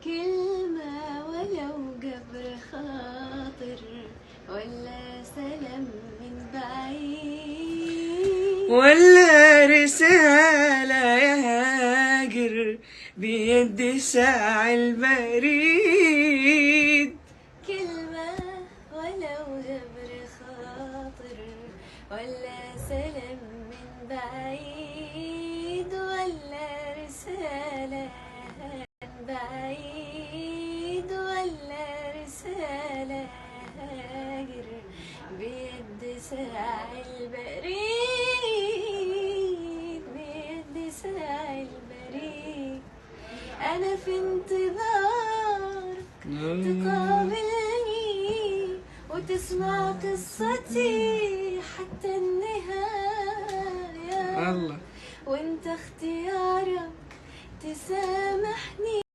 كلمة ولو جبر خاطر ولا سلام من بعيد ولا رسالة يا هاجر بيد ساعي البريد. كلمة ولو جبر خاطر ولا سلام من بعيد ولا رسالة من بعيد ولا رسالة هاجر بيد ساعي البريد بيد ساعي البريد. أنا في انتظار تقابلني وتسمع قصتي حتى النهاية الله. وانت اختيارك تسامحني